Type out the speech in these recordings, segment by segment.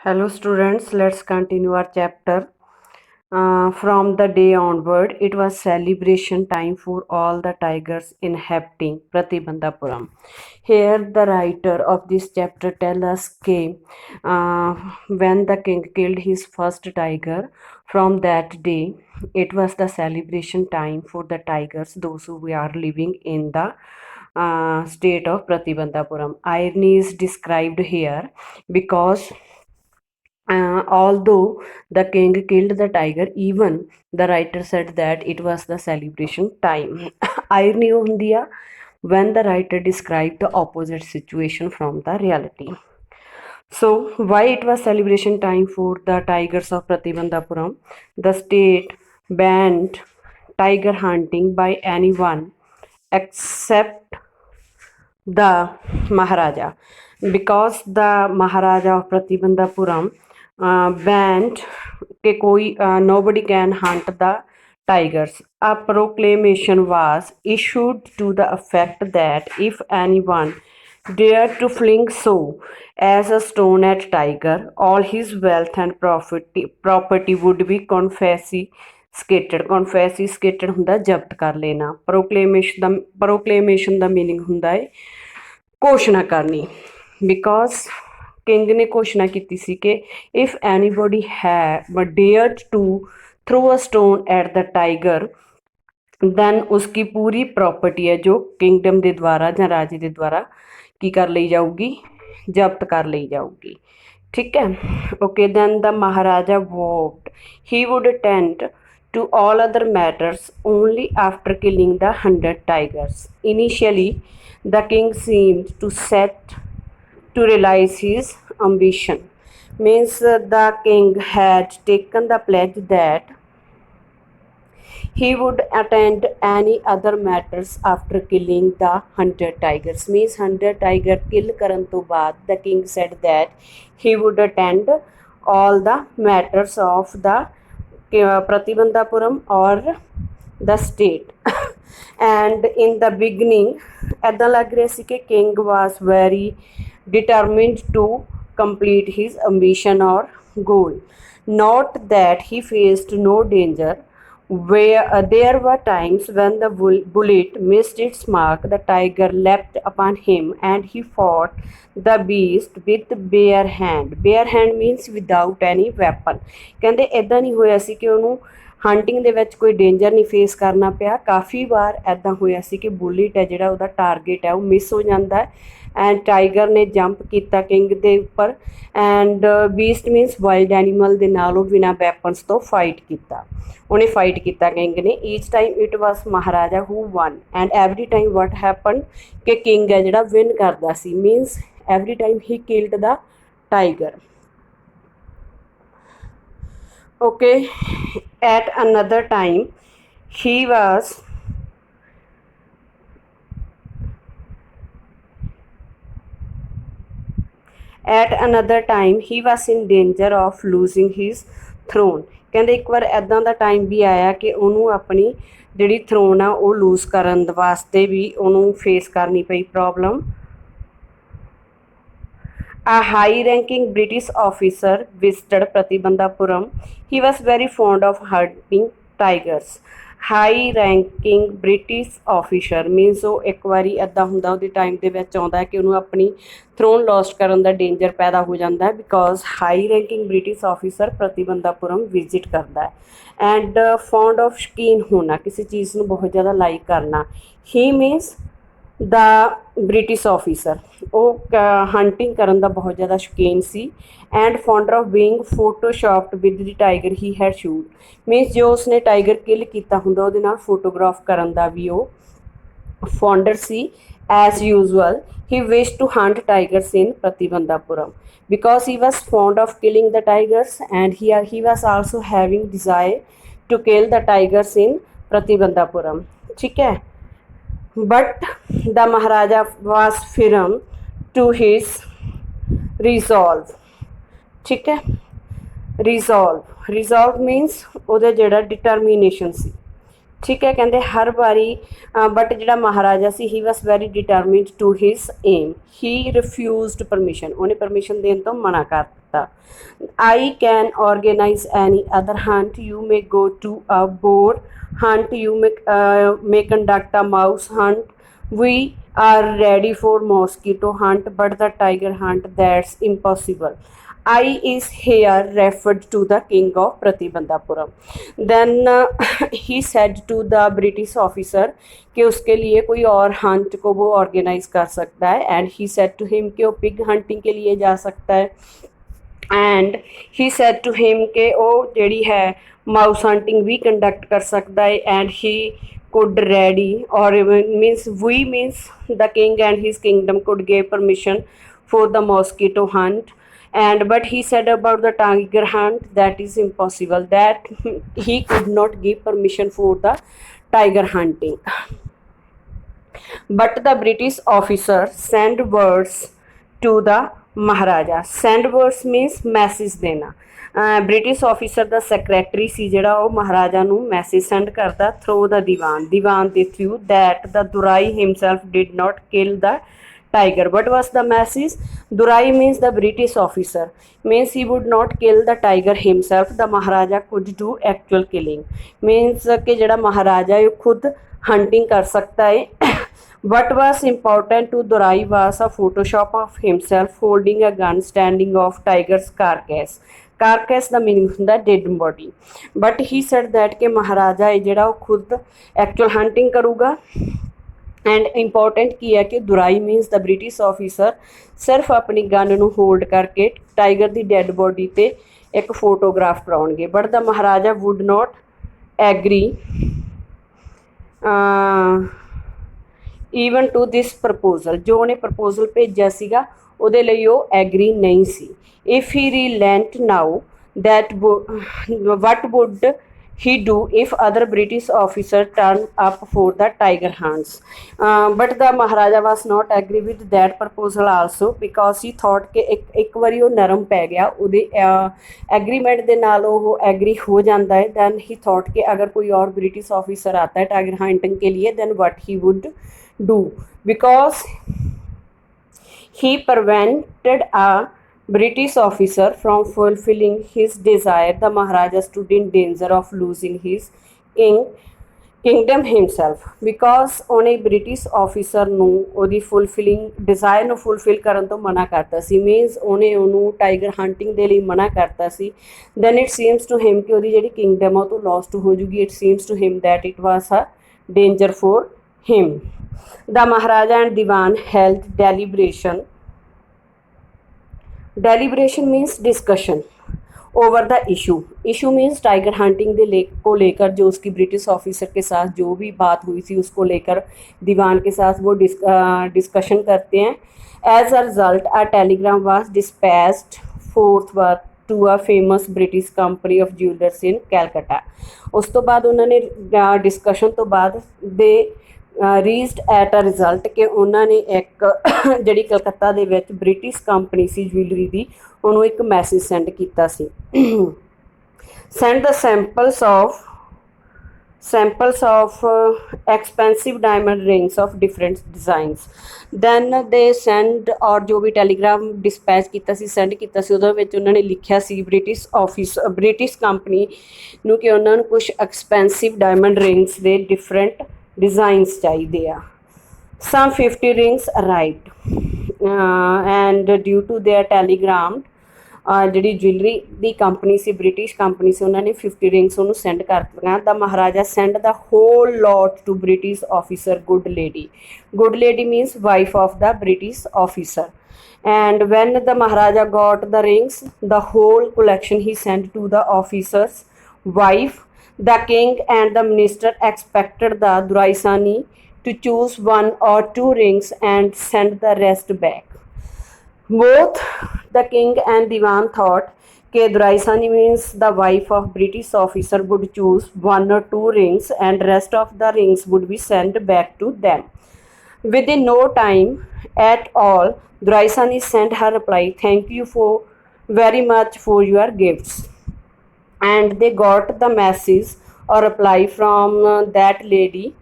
Hello students, let's continue our chapter. From the day onward, it was celebration time for all the tigers inhabiting Pratibandhapuram. Here, the writer of this chapter tells us when the king killed his first tiger, from that day, it was the celebration time for the tigers, those who are living in the state of Pratibandhapuram. Irony is described here because although the king killed the tiger, even the writer said that it was the celebration time. Irony ਹੁੰਦੀ ਆ when the writer described the opposite situation from the reality. So, why it was celebration time for the tigers of Pratibandhapuram? The state banned tiger hunting by anyone except the Maharaja, because the Maharaja of Pratibandhapuram banned कि कोई nobody can hunt the tigers. A proclamation was issued to the effect that if anyone dared to fling so as a stone at tiger, all his wealth and property would be confiscated. Confiscated ਹੁੰਦਾ ਜ਼ਬਤ ਕਰ ਲੈਣਾ. Proclamation ਦਾ meaning ਹੁੰਦਾ ਹੈ ਘੋਸ਼ਣਾ ਕਰਨੀ, because king ਨੇ ਘੋਸ਼ਣਾ ਕੀਤੀ ਸੀ ਕਿ if ਐਨੀਬੋਡੀ dared to throw a stone at the tiger, then उसकी पूरी प्रॉपर्टी है जो किंगडम ਦੇ ਦੁਆਰਾ ਜਾਂ ਰਾਜੇ ਦੇ ਦੁਆਰਾ ਕੀ ਕਰ ਲਈ ਜਾਊਗੀ, ਜ਼ਬਤ ਕਰ ਲਈ ਜਾਊਗੀ। ਠੀਕ ਹੈ, okay. then the Maharaja vowed he would attend to all other matters only after killing the 100 tigers. Initially, the king seemed to set to realize his ambition. Means the king had taken the pledge that he would attend any other matters after killing the 100 tigers. Means 100 tiger kill karan to baad the king said that he would attend all the matters of the Pratibandhapuram or the state. And in the beginning, ਇੱਦਾਂ ਲੱਗ ਰਿਹਾ ਸੀ ਕਿ king was very determined to complete his ambition or goal. Not that he faced no danger. Where there were times when the bullet missed its mark, the tiger leapt upon him and he fought the beast with bare hand. Bare hand means without any weapon. ਕਹਿੰਦੇ ਇੱਦਾਂ ਨਹੀਂ ਹੋਇਆ ਸੀ ਕਿ ਉਹਨੂੰ hunting ਦੇ ਵਿੱਚ ਕੋਈ danger ਨਹੀਂ ਫੇਸ ਕਰਨਾ ਪਿਆ। ਕਾਫੀ ਵਾਰ ਇੱਦਾਂ ਹੋਇਆ ਸੀ ਕਿ ਬੁਲੇਟ ਹੈ ਜਿਹੜਾ ਉਹਦਾ ਟਾਰਗੇਟ ਹੈ ਉਹ ਮਿਸ ਹੋ ਜਾਂਦਾ ਹੈ ਐਂਡ ਟਾਈਗਰ ਨੇ ਜੰਪ ਕੀਤਾ ਕਿੰਗ ਦੇ ਉੱਪਰ and beast means wild animal ਦੇ ਨਾਲ ਉਹ ਬਿਨਾਂ ਵੈਪਨਸ ਤੋਂ ਫਾਈਟ ਕੀਤਾ। ਉਹਨੇ ਫਾਈਟ ਕੀਤਾ ਕਿੰਗ ਨੇ। Each time it was maharaja who won and every time what happen ਕਿ ਕਿੰਗ ਹੈ ਜਿਹੜਾ ਵਿਨ ਕਰਦਾ ਸੀ। Means every time he killed the tiger. Okay, at another time he was in danger of losing his throne. ਕਹਿੰਦੇ ਇੱਕ ਵਾਰ ਇੱਦਾਂ ਦਾ time ਵੀ ਆਇਆ ਕਿ ਉਹਨੂੰ ਆਪਣੀ ਜਿਹੜੀ ਥਰੋਨ ਆ ਉਹ ਲੂਜ਼ ਕਰਨ ਵਾਸਤੇ ਵੀ ਉਹਨੂੰ ਫੇਸ ਕਰਨੀ ਪਈ problem. A high-ranking British officer visited Pratibandhapuram. He was very fond of hunting tigers. High-ranking British officer means ਉਹ ਇੱਕ ਵਾਰੀ ਇੱਦਾਂ ਹੁੰਦਾ ਉਹਦੇ ਟਾਈਮ ਦੇ ਵਿੱਚ ਆਉਂਦਾ ਕਿ ਉਹਨੂੰ ਆਪਣੀ ਥਰੋਨ ਲੋਸਟ ਕਰਨ ਦਾ ਡੇਂਜਰ ਪੈਦਾ ਹੋ ਜਾਂਦਾ because high ranking British officer Pratibandhapuram visit ਕਰਦਾ ਹੈ ਐਂਡ ਫੌਂਡ ਆਫ ਸ਼ੌਕੀਨ ਹੋਣਾ, ਕਿਸੇ ਚੀਜ਼ ਨੂੰ ਬਹੁਤ ਜ਼ਿਆਦਾ ਲਾਈਕ ਕਰਨਾ। He means the British officer ਉਹ ਹੰਟਿੰਗ ਕਰਨ ਦਾ ਬਹੁਤ ਜ਼ਿਆਦਾ ਸ਼ੌਕੀਨ ਸੀ and fonder of being photoshopped with the tiger he had shot. Means ਜੋ ਉਸਨੇ ਟਾਈਗਰ ਕਿਲ ਕੀਤਾ ਹੁੰਦਾ ਉਹਦੇ ਨਾਲ ਫੋਟੋਗ੍ਰਾਫ ਕਰਨ ਦਾ ਵੀ ਉਹ ਫੌਂਡਰ ਸੀ। As usual he wished to hunt tigers in Pratibandhapuram because he was fond of killing the tigers and he was also having desire to kill the tigers in Pratibandhapuram. ठीक है, but the Maharaja was firm to his resolve. ठीक है, resolve means ਉਹਦਾ ਜਿਹੜਾ determination ਸੀ ठीक है, कहते हर बारी बट ਜਿਹੜਾ ਮਹਾਰਾਜਾ ਸੀ he was very determined to his aim, he refused permission, ਉਹਨੇ ਪਰਮਿਸ਼ਨ ਦੇਣ ਤੋਂ ਮਨਾ ਕਰ ਦਿੱਤਾ। I can organize any other hunt, you may go to a boar hunt, you may conduct a mouse hunt, we are ready for mosquito hunt, but the tiger hunt, that's impossible. I is here referred to the king of Pratibandhapuram. Then he said to the British officer कि उसके लिए कोई और Hunt को वो organise कर सकता है, and he said to him कि वो पिग हंटिंग के लिए जा सकता है, and he said to him कि वो ਜਿਹੜੀ है माउस हंटिंग भी कंडक्ट कर सकता है, and he could ready or means we means the king and his kingdom could give permission for the mosquito hunt, and but he said about the tiger hunt that is impossible, that he could not give permission for the tiger hunting. But the British officer sent words to the Maharaja. Send words means message देना। British officer ਦਾ secretary ਸੀ ਜਿਹੜਾ ਉਹ ਮਹਾਰਾਜਾ ਨੂੰ message send ਕਰਦਾ through ਦਾ ਦੀਵਾਨ ਦੇ through that the Durai himself did not kill the tiger. What was the message? Durai means the British officer, means he would not kill the tiger himself, the Maharaja could do actual killing, means कि ਜਿਹੜਾ ਮਹਾਰਾਜਾ ਹੈ ਉਹ ਖੁਦ hunting ਕਰ ਸਕਦਾ ਹੈ। What was important to Durai was a photoshop of himself holding a gun standing off tiger's carcass. Carcass the meaning ਹੁੰਦਾ dead body, but he said that ਕਿ ਮਹਾਰਾਜਾ ਹੈ ਜਿਹੜਾ ਉਹ ਖੁਦ ਐਕਚੁਅਲ ਹੰਟਿੰਗ ਕਰੂਗਾ। ਐਂਡ ਇੰਪੋਰਟੈਂਟ ਕੀ ਹੈ ਕਿ ਦੁਰਾਈ ਮੀਨਸ ਦਾ ਬ੍ਰਿਟਿਸ਼ ਆਫਿਸਰ ਸਿਰਫ ਆਪਣੀ ਗਨ ਨੂੰ ਹੋਲਡ ਕਰਕੇ ਟਾਈਗਰ ਦੀ ਡੈਡ ਬੋਡੀ 'ਤੇ ਇੱਕ ਫੋਟੋਗ੍ਰਾਫ ਕਰਾਉਣਗੇ, but the maharaja would not agree even to this proposal, ਜੋ ਉਹਨੇ ਪ੍ਰਪੋਜ਼ਲ ਭੇਜਿਆ ਸੀਗਾ ਉਹਦੇ ਲਈ ਉਹ ਐਗਰੀ ਨਹੀਂ ਸੀ। If he relent now, that what would he do if other British officer turn up for the tiger hunts? But the Maharaja was not agree with that proposal also, because he thought कि एक बारी वो नरम पै गया ਉਹਦੇ agreement ਦੇ ਨਾਲ ਉਹ एग्री हो जाता है, then he thought कि अगर कोई और British officer आता है tiger hunting के लिए then what he would do, because he prevented a British officer from fulfilling his desire. The Maharaja stood in danger of losing his kingdom himself, because ਉਹਨੇ British officer ਨੂੰ ਉਹਦੀ fulfilling desire ਨੂੰ fulfill ਕਰਨ ਤੋਂ ਮਨਾ ਕਰਤਾ ਸੀ, means ਉਹਨੇ ਉਹਨੂੰ ਟਾਈਗਰ ਹੰਟਿੰਗ ਦੇ ਲਈ ਮਨਾ ਕਰਤਾ ਸੀ। then it seems to him ਕਿ ਉਹਦੀ ਜਿਹੜੀ ਕਿੰਗਡਮ ਆ ਉਹ ਤੋਂ ਲੋਸਟ ਹੋ ਜੂਗੀ। it seems to him that it was a danger for him. The Maharaja and Diwan held deliberation means discussion over the issue means tiger hunting को लेकर जो उसकी ब्रिटिश ऑफिसर के साथ जो भी बात हुई थी उसको लेकर दीवान के साथ वो डिस्कशन करते हैं। As a result a telegram was dispatched forthwith to a famous British company of jewellers in Calcutta. उस तो बाद उन्होंने डिस्कशन तो बाद दे ਰੀਜ਼ਡ ਐਟ ਅ ਰਿਜ਼ਲਟ ਕਿ ਉਹਨਾਂ ਨੇ ਇੱਕ ਜਿਹੜੀ ਕਲਕੱਤਾ ਦੇ ਵਿੱਚ ਬ੍ਰਿਟਿਸ਼ ਕੰਪਨੀ ਸੀ ਜੁਐਲਰੀ ਦੀ ਉਹਨੂੰ ਇੱਕ ਮੈਸੇਜ ਸੈਂਡ ਕੀਤਾ ਸੀ। Send the samples of expensive diamond rings of different designs. Then they send ਔਰ ਜੋ ਵੀ ਟੈਲੀਗ੍ਰਾਮ ਡਿਸਪੈਚ ਕੀਤਾ ਸੀ ਸੈਂਡ ਕੀਤਾ ਸੀ ਉਹਦੇ ਵਿੱਚ ਉਹਨਾਂ ਨੇ ਲਿਖਿਆ ਸੀ ਬ੍ਰਿਟਿਸ਼ ਕੰਪਨੀ ਨੂੰ ਕਿ ਉਹਨਾਂ ਨੂੰ ਕੁਛ ਐਕਸਪੈਂਸਿਵ ਡਾਇਮੰਡ ਰਿੰਗਸ ਦੇ ਡਿਫਰੈਂਟ डिज़ाइंस चाहिए आ। some 50 rings arrived and due to their telegram ਜਿਹੜੀ ਜੁਐਲਰੀ ਦੀ ਕੰਪਨੀ ਸੀ ਬ੍ਰਿਟਿਸ਼ ਕੰਪਨੀ ਸੀ ਉਹਨਾਂ ਨੇ 50 ਰਿੰਗਸ ਉਹਨੂੰ ਸੈਂਡ ਕਰ ਦਿੱਤੀਆਂ। The maharaja send the whole lot to British officer good lady means wife of the British officer. and when the Maharaja got the rings, the whole collection he sent to the officer's wife. The king and the minister expected the Duraisani to choose one or two rings and send the rest back. Both the king and Diwan thought that Duraisani means the wife of British officer would choose one or two rings and rest of the rings would be sent back to them. Within no time at all, Duraisani sent her reply, "Thank you very much for your gifts." And they got the message or reply from that lady,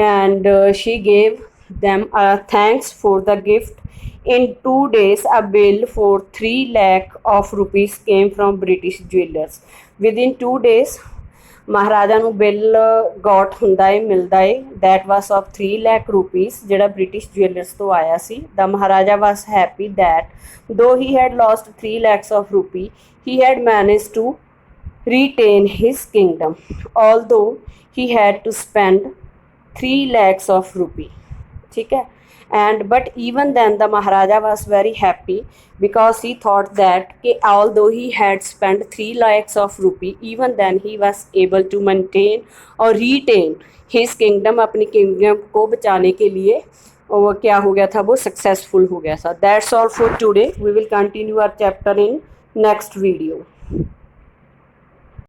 and she gave them a thanks for the gift. In 2 days, a bill for 3 lakh of rupees came from British jewelers. Within 2 days, Maharaja ਨੂੰ bill ਗੌਟ ਹੁੰਦਾ ਹੈ, ਮਿਲਦਾ ਹੈ, that was of 3 lakh rupees, ਜਿਹੜਾ British jewellers ਤੋਂ ਆਇਆ ਸੀ. ਦਾ ਮਹਾਰਾਜਾ ਵਾਸ happy that ਦੋ he had lost 3 lakhs of rupee, he had managed to retain his kingdom, although he had to spend 3 lakhs of rupee. ठीक है. And but even then the Maharaja was very happy, because he thought that although he had spent 3 lakhs of rupee, even then he was able to maintain or retain his kingdom. अपनी kingdom को बचाने के लिए वो क्या हो गया था, वो सक्सेसफुल हो गया था. That's all for today. We will continue our chapter in next video.